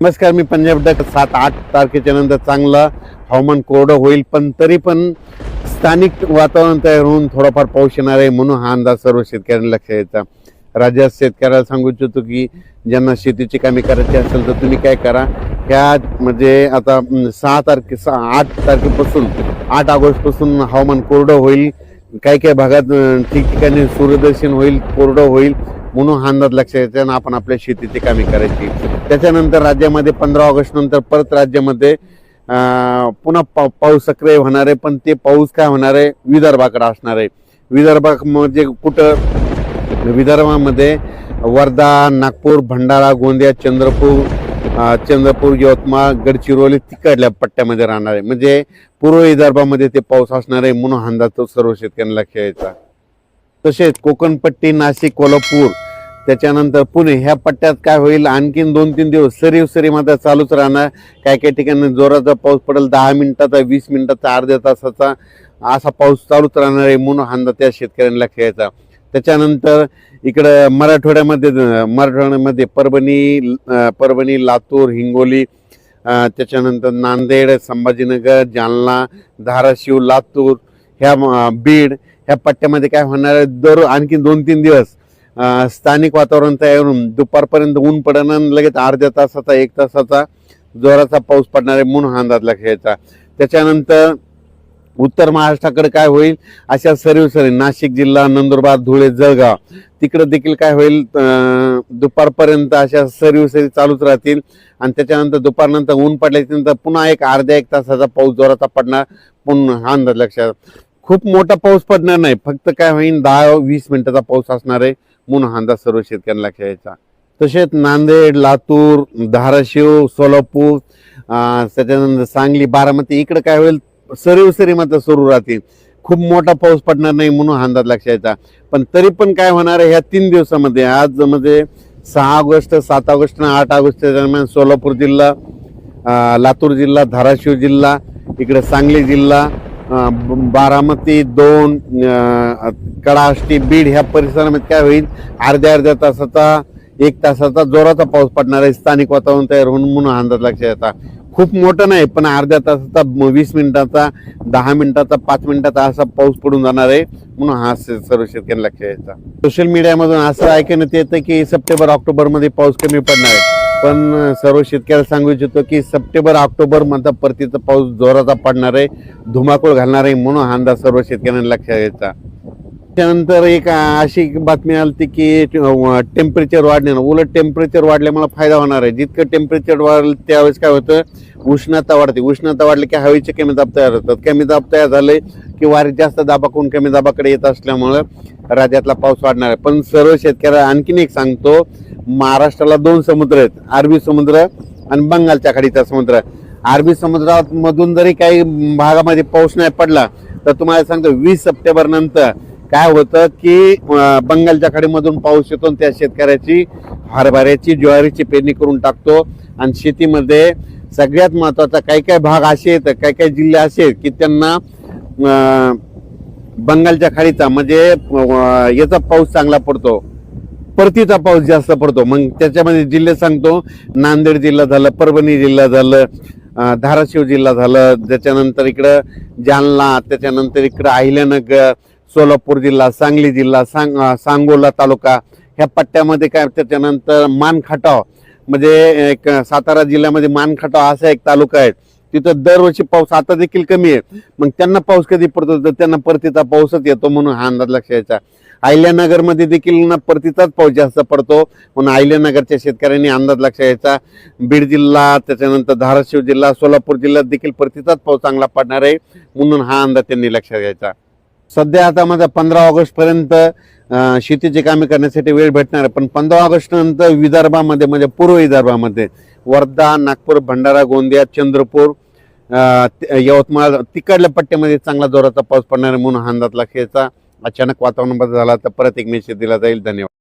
नमस्कार, मी पंजाब डक 7-8 तारखेच्या नंतर चांगलं हवामान कोरडं होईल, पण तरी पण स्थानिक वातावरण तयार होऊन थोडाफार पाऊस येणार आहे, म्हणून हा अंदाज सर्व शेतकऱ्यांना लक्षात यायचा. राज्यात शेतकऱ्याला सांगू इच्छितो की ज्यांना शेतीची कामे करायची असेल तर तुम्ही काय करा, ह्या म्हणजे आता 8 तारखेपासून 8 ऑगस्टपासून हवामान कोरडं होईल. काही काही भागात ठिकठिकाणी सूर्यदर्शन होईल, कोरडं होईल, म्हणून हा अंदाज लक्षात यायचा आणि आपण आपल्या शेतीची कामे करायची. त्याच्यानंतर राज्यामध्ये 15 ऑगस्ट नंतर परत राज्यामध्ये पुन्हा पाऊस सक्रिय होणार आहे, पण ते पाऊस काय होणार आहे, विदर्भाकडे असणार आहे. विदर्भात म्हणजे कुठं, विदर्भामध्ये वर्धा, नागपूर, भंडारा, गोंदिया, चंद्रपूर, यवतमाळ, गडचिरोली तिकडल्या पट्ट्यामध्ये राहणार आहे. म्हणजे पूर्व विदर्भामध्ये ते पाऊस असणार आहे, म्हणून हा अंदाज तो सर्व शेतकऱ्यांना लक्षात यायचा. तसेच कोकणपट्टी, नाशिक, कोल्हापूर, त्याच्यानंतर पुणे ह्या पट्ट्यात काय होईल, आणखीन 2-3 दिवस सरी मध्ये चालूच राहणार. काही ठिकाणी जोराचा पाऊस पडेल, 10 मिनिटाचा, 20 मिनिटाचा, अर्ध्या तासाचा असा पाऊस चालूच राहणार आहे, म्हणून हा त्या शेतकऱ्यांना लक्षात यायचा. त्याच्यानंतर इकडं मराठवाड्यामध्ये परभणी, लातूर, हिंगोली, त्याच्यानंतर नांदेड, संभाजीनगर, जालना, धाराशिव, लातूर, बीड ह्या पट्ट्यामध्ये काय होणार आहे, दर आणखी 2-3 दिवस स्थानिक वातावरण तयार होऊन दुपारपर्यंत ऊन पडणार, लगेच अर्ध्या तासाचा 1 तासाचा जोराचा पाऊस पडणार आहे, म्हणून हा अंदाज लक्षात यायचा. त्याच्यानंतर उत्तर महाराष्ट्राकडे काय होईल, अशा सरी नाशिक जिल्हा, नंदुरबार, धुळे, जळगाव तिकडे देखील काय होईल, दुपारपर्यंत अशा सरी चालूच राहतील आणि त्याच्यानंतर दुपारनंतर ऊन पडल्यानंतर पुन्हा अर्ध्या 1 तासाचा पाऊस जोराचा पडणार, म्हणून हा अंदाज लक्षात. खूप मोठा पाऊस पडणार नाही, फक्त काय होईल 10-20 मिनिटाचा पाऊस असणार आहे, म्हणून हा अंदाज सर्व शेतकऱ्यांना लक्षात यायचा. तसेच नांदेड, लातूर, धाराशिव, सोलापूर, त्याच्यानंतर सांगली, बारामती इकडे काय होईल, सरी मात्र सुरू राहतील. खूप मोठा पाऊस पडणार नाही, म्हणून हा अंदाज लक्षात यायचा. पण तरी पण काय होणार आहे, ह्या 3 दिवसामध्ये आज म्हणजे 6 ऑगस्ट, 7 ऑगस्ट आणि 8 ऑगस्टच्या दरम्यान सोलापूर जिल्हा, लातूर जिल्हा, धाराशिव जिल्हा, इकडे सांगली जिल्हा, बारामती 2, कडाष्टी, बीड ह्या परिसरामध्ये काय होईल, अर्ध्या तासाचा 1 तासाचा जोराचा पाऊस पडणार आहे, स्थानिक वातावरण तयार होऊन, म्हणून अंदाज लक्षात येतात. खूप मोठं नाही, पण अर्ध्या तासाचा, 20 मिनिटाचा, 10 मिनिटाचा, 5 मिनिटाचा असा पाऊस पडून जाणार आहे, म्हणून हा सर्व शेतकऱ्यांना लक्षात यायचा. सोशल मीडियामधून असं ऐकण्यात येतं की सप्टेंबर ऑक्टोबर मध्ये पाऊस कमी पडणार आहे, पण सर्व शेतकऱ्याला सांगू इच्छितो की सप्टेंबर ऑक्टोबर मध्ये परतीचा पाऊस जोराचा पडणार आहे, धुमाकूळ घालणार आहे, म्हणून हा अंदाज सर्व शेतकऱ्यांना लक्षात यायचा. त्यानंतर एक अशी बातमी आली की टेम्परेचर वाढण्यानं, उलट टेम्परेचर वाढल्यामुळे फायदा होणार आहे. जितकं टेम्परेचर वाढलं त्यावेळेस काय होतं, उष्णता वाढते. उष्णता वाढली की हवेचे कमी दाब तयार होतात. कमी दाब तयार झाले की वारे जास्त दाबाकडून कमी दाबाकडे येत असल्यामुळं राज्यातला पाऊस वाढणार आहे. पण सर्व शेतकऱ्याला आणखीन एक सांगतो, महाराष्ट्राला 2 समुद्र आहेत, अरबी समुद्र आणि बंगालच्या खाडीचा समुद्र. अरबी समुद्रामधून जरी काही भागामध्ये पाऊस नाही पडला तर तुम्हाला सांगतो 20 सप्टेंबर नंतर काय होतं की बंगालच्या खाडीमधून पाऊस येतो, त्या शेतकऱ्याची हरभऱ्याची, ज्वारीची पेरणी करून टाकतो. आणि शेतीमध्ये सगळ्यात महत्वाचा काही भाग असे आहेत, काही जिल्हे असे आहेत की त्यांना बंगालच्या खाडीचा म्हणजे याचा पाऊस चांगला पडतो, परतीचा पाऊस जास्त पडतो. मग त्याच्यामध्ये जिल्हे सांगतो, नांदेड जिल्हा झालं, परभणी जिल्हा झालं, धाराशिव जिल्हा झालं, त्याच्यानंतर इकडं जालना, त्याच्यानंतर इकडं अहिल्यानगर, सोलापूर जिल्हा, सांगली जिल्हा, सांगोला तालुका ह्या पट्ट्यामध्ये काय. त्याच्यानंतर मानखटाव म्हणजे एक सातारा जिल्ह्यामध्ये मानखटाव असा एक तालुका आहे, तिथं दरवर्षी पाऊस आता देखील कमी आहे. मग त्यांना पाऊस कधी पडतो तर त्यांना परतीचा पाऊसच येतो, म्हणून हा अंदाज लक्षात यायचा. अहिल्यानगरमध्ये देखील परतीचाच पाऊस जास्त पडतो, म्हणून अहिल्यानगरच्या शेतकऱ्यांनी अंदाज लक्षात यायचा. बीड जिल्हा, त्याच्यानंतर धाराशिव जिल्हा, सोलापूर जिल्ह्यात देखील परतीचाच पाऊस चांगला पडणार आहे, म्हणून हा अंदाज त्यांनी लक्षात घ्यायचा. सध्या आता माझा 15 ऑगस्ट पर्यंत शेतीची कामे करण्यासाठी वेळ भेटणार आहे, पण 15 ऑगस्ट नंतर विदर्भामध्ये म्हणजे पूर्व विदर्भामध्ये वर्धा, नागपूर, भंडारा, गोंदिया, चंद्रपूर, यवतमाळ तिकडल्या पट्ट्यामध्ये चांगला जोराचा पाऊस पडणार आहे, म्हणून हा अंदाज लक्षात यायचा. अचानक वातावरण बदल झाला तर परत एक मेसेज दिला जाईल. धन्यवाद.